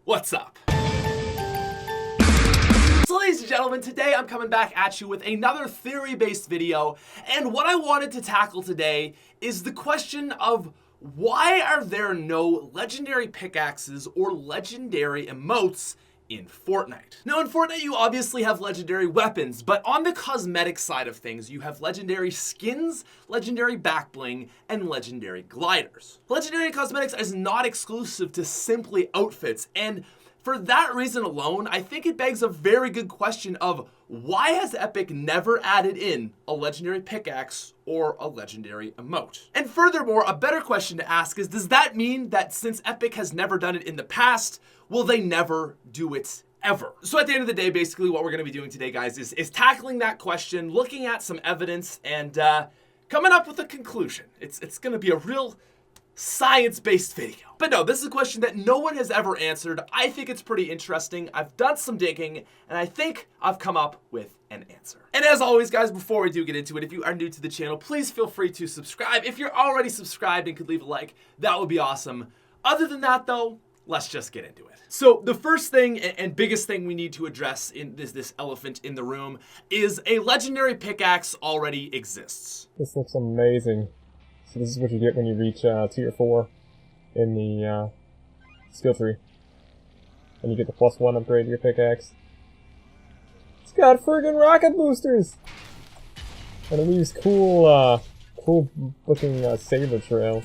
What's up? So ladies and gentlemen, today I'm coming back at you with another theory-based video, and what I wanted to tackle today is the question of why are there no legendary pickaxes or legendary emotes in Fortnite? Now in Fortnite you obviously have legendary weapons, but on the cosmetic side of things you have legendary skins, legendary backbling, and legendary gliders. Legendary cosmetics is not exclusive to simply outfits, and for that reason alone, I think it begs a very good question of why has Epic never added in a legendary pickaxe or a legendary emote? And furthermore, a better question to ask is, does that mean that since Epic has never done it in the past, will they never do it ever? So at the end of the day, basically what we're gonna be doing today, guys, is tackling that question, looking at some evidence, and coming up with a conclusion. It's gonna be a real science-based video. But no, this is a question that no one has ever answered. I think it's pretty interesting. I've done some digging, and I think I've come up with an answer. And as always, guys, before we do get into it, if you are new to the channel, please feel free to subscribe. If you're already subscribed and could leave a like, that would be awesome. Other than that, though, let's just get into it. So the first thing and biggest thing we need to address in this elephant in the room is a legendary pickaxe already exists. This looks amazing. So this is what you get when you reach tier 4 in the skill tree. And you get the +1 upgrade to your pickaxe. It's got friggin' rocket boosters! And it leaves cool looking saber trails.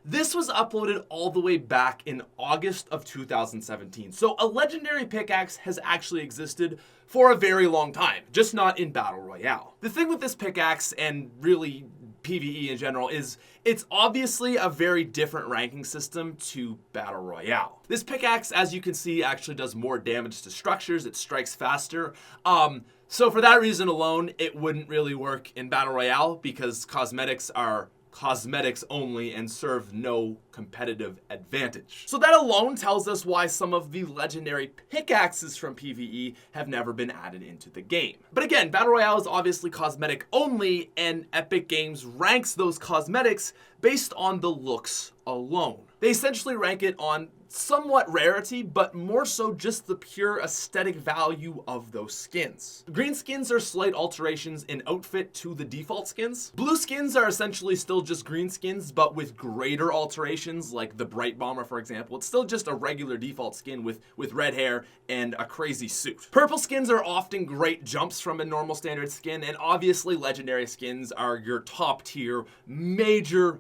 This was uploaded all the way back in August of 2017. So a legendary pickaxe has actually existed for a very long time, just not in Battle Royale. The thing with this pickaxe, and really PvE in general, is it's obviously a very different ranking system to Battle Royale. This pickaxe, as you can see, actually does more damage to structures, it strikes faster. So for that reason alone, it wouldn't really work in Battle Royale because cosmetics are cosmetics only and serve no competitive advantage. So that alone tells us why some of the legendary pickaxes from PvE have never been added into the game. But again, Battle Royale is obviously cosmetic only, and Epic Games ranks those cosmetics based on the looks alone. They essentially rank it on somewhat rarity, but more so just the pure aesthetic value of those skins. Green skins are slight alterations in outfit to the default skins. Blue skins are essentially still just green skins, but with greater alterations, like the Bright Bomber, for example. It's still just a regular default skin with red hair and a crazy suit. Purple skins are often great jumps from a normal standard skin, and obviously legendary skins are your top tier, major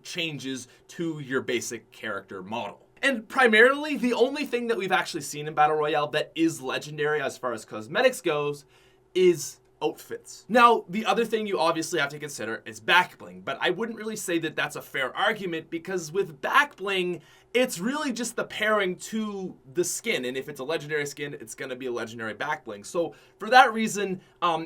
changes to your basic character model. And primarily, the only thing that we've actually seen in Battle Royale that is legendary as far as cosmetics goes is outfits. Now, the other thing you obviously have to consider is backbling, but I wouldn't really say that that's a fair argument because with backbling, it's really just the pairing to the skin, and if it's a legendary skin, it's going to be a legendary backbling. So for that reason,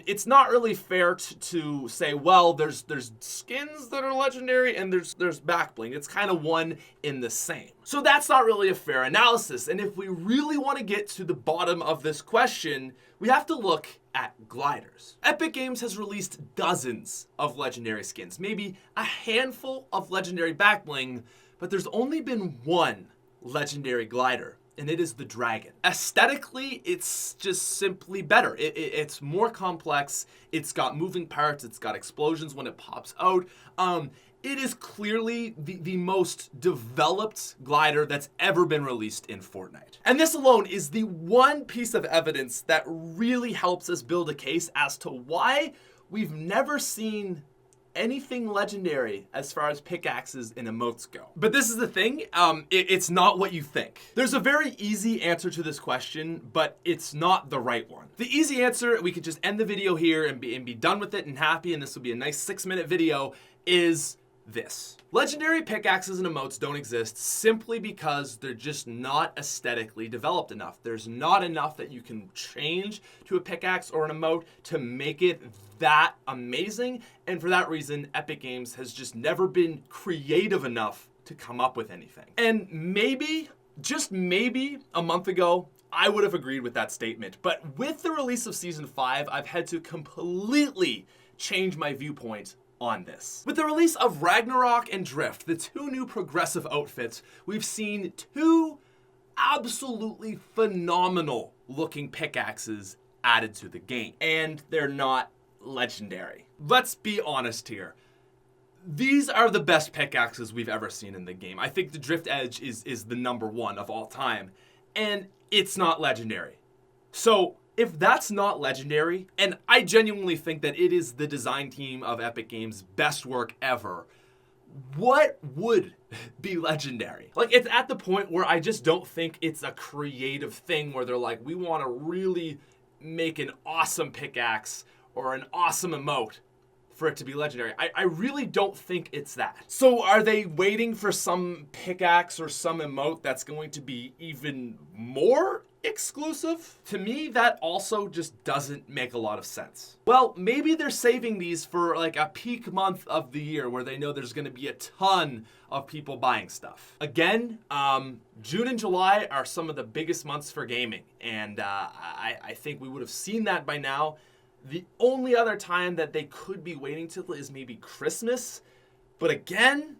it's not really fair to say, well, there's skins that are legendary and there's backbling. It's kind of one in the same. So that's not really a fair analysis, and if we really want to get to the bottom of this question, we have to look at gliders. Epic Games has released dozens of legendary skins, maybe a handful of legendary backbling, but there's only been one legendary glider, and it is the Dragon. Aesthetically, it's just simply better. It's more complex, it's got moving parts, it's got explosions when it pops out. It is clearly the most developed glider that's ever been released in Fortnite. And this alone is the one piece of evidence that really helps us build a case as to why we've never seen anything legendary as far as pickaxes and emotes go. But this is the thing, it's not what you think. There's a very easy answer to this question, but it's not the right one. The easy answer, we could just end the video here and be done with it and happy, and this will be a nice 6-minute video, is this. Legendary pickaxes and emotes don't exist simply because they're just not aesthetically developed enough. There's not enough that you can change to a pickaxe or an emote to make it that amazing, and for that reason, Epic Games has just never been creative enough to come up with anything. And maybe, just maybe, a month ago, I would have agreed with that statement, but with the release of Season 5, I've had to completely change my viewpoint on this. With the release of Ragnarok and Drift, the two new progressive outfits, we've seen two absolutely phenomenal looking pickaxes added to the game. And they're not legendary. Let's be honest here. These are the best pickaxes we've ever seen in the game. I think the Drift Edge is the number one of all time. And it's not legendary. So if that's not legendary, and I genuinely think that it is the design team of Epic Games' best work ever, what would be legendary? Like, it's at the point where I just don't think it's a creative thing where they're like, we want to really make an awesome pickaxe or an awesome emote for it to be legendary. I really don't think it's that. So are they waiting for some pickaxe or some emote that's going to be even more exclusive? To me, that also just doesn't make a lot of sense. Well, maybe they're saving these for like a peak month of the year where they know there's going to be a ton of people buying stuff. Again, June and July are some of the biggest months for gaming, and I think we would have seen that by now. The only other time that they could be waiting till is maybe Christmas, but again,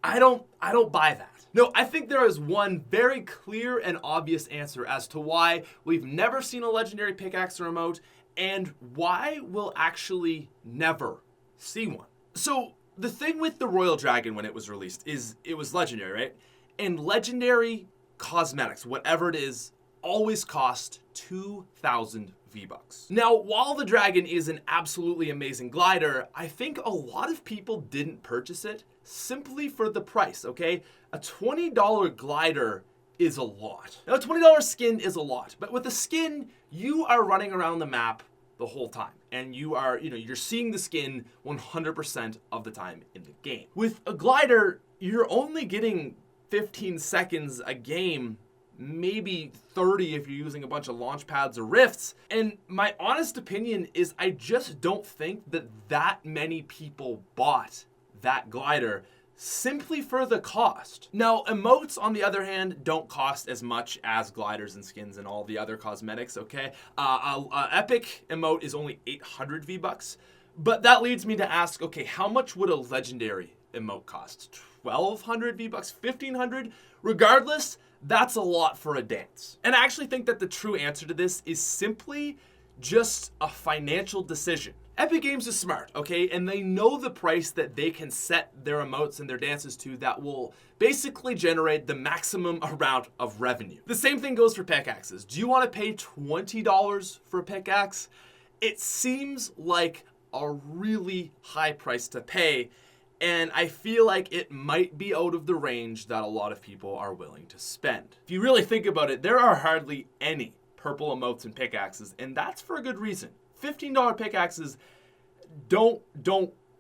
I don't buy that. No, I think there is one very clear and obvious answer as to why we've never seen a legendary pickaxe or emote, and why we'll actually never see one. So the thing with the Royal Dragon when it was released is it was legendary, right? And legendary cosmetics, whatever it is, always cost 2,000 V-Bucks. Now, while the Dragon is an absolutely amazing glider, I think a lot of people didn't purchase it simply for the price, okay? A $20 glider is a lot. Now, a $20 skin is a lot, but with a skin, you are running around the map the whole time. And you are, you're seeing the skin 100% of the time in the game. With a glider, you're only getting 15 seconds a game, maybe 30 if you're using a bunch of launch pads or rifts. And my honest opinion is I just don't think that many people bought that glider simply for the cost. Now, emotes, on the other hand, don't cost as much as gliders and skins and all the other cosmetics, okay? Epic emote is only 800 V-Bucks, but that leads me to ask, okay, how much would a legendary emote cost? 1,200 V-Bucks, 1,500? Regardless, that's a lot for a dance. And I actually think that the true answer to this is simply just a financial decision. Epic Games is smart, okay? And they know the price that they can set their emotes and their dances to that will basically generate the maximum amount of revenue. The same thing goes for pickaxes. Do you want to pay $20 for a pickaxe? It seems like a really high price to pay, and I feel like it might be out of the range that a lot of people are willing to spend. If you really think about it, there are hardly any purple emotes and pickaxes, and that's for a good reason. $15 pickaxes don't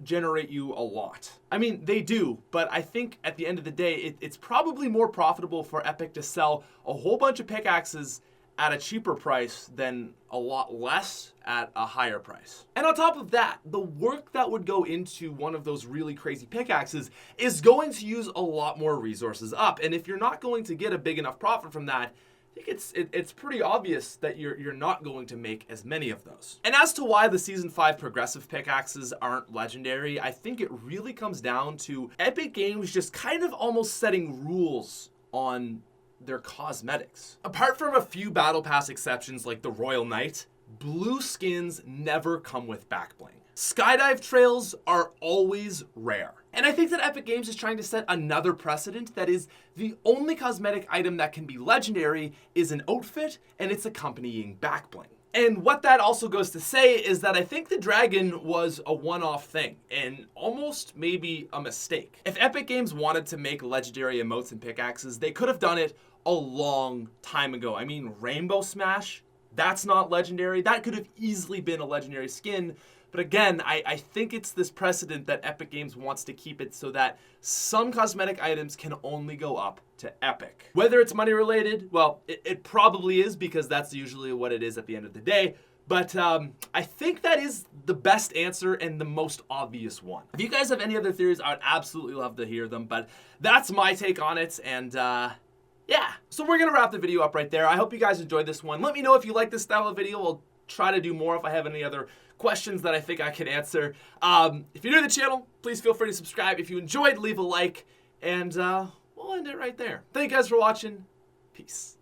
generate you a lot. I mean, they do, but I think at the end of the day, it's probably more profitable for Epic to sell a whole bunch of pickaxes at a cheaper price than a lot less at a higher price. And on top of that, the work that would go into one of those really crazy pickaxes is going to use a lot more resources up. And if you're not going to get a big enough profit from that, I think it's pretty obvious that you're not going to make as many of those. And as to why the Season 5 progressive pickaxes aren't legendary, I think it really comes down to Epic Games just kind of almost setting rules on their cosmetics. Apart from a few Battle Pass exceptions like the Royal Knight, blue skins never come with backbling. Skydive trails are always rare. And I think that Epic Games is trying to set another precedent that is the only cosmetic item that can be legendary is an outfit and its accompanying backbling. And what that also goes to say is that I think the dragon was a one-off thing and almost maybe a mistake. If Epic Games wanted to make legendary emotes and pickaxes, they could have done it a long time ago. I mean, Rainbow Smash, that's not legendary. That could have easily been a legendary skin. But again, I think it's this precedent that Epic Games wants to keep it so that some cosmetic items can only go up to Epic. Whether it's money related, well, it probably is because that's usually what it is at the end of the day. But I think that is the best answer and the most obvious one. If you guys have any other theories, I would absolutely love to hear them. But that's my take on it. And yeah, so we're going to wrap the video up right there. I hope you guys enjoyed this one. Let me know if you like this style of video. I'll try to do more if I have any other questions that I think I can answer. If you're new to the channel, please feel free to subscribe. If you enjoyed, leave a like, and we'll end it right there. Thank you guys for watching. Peace.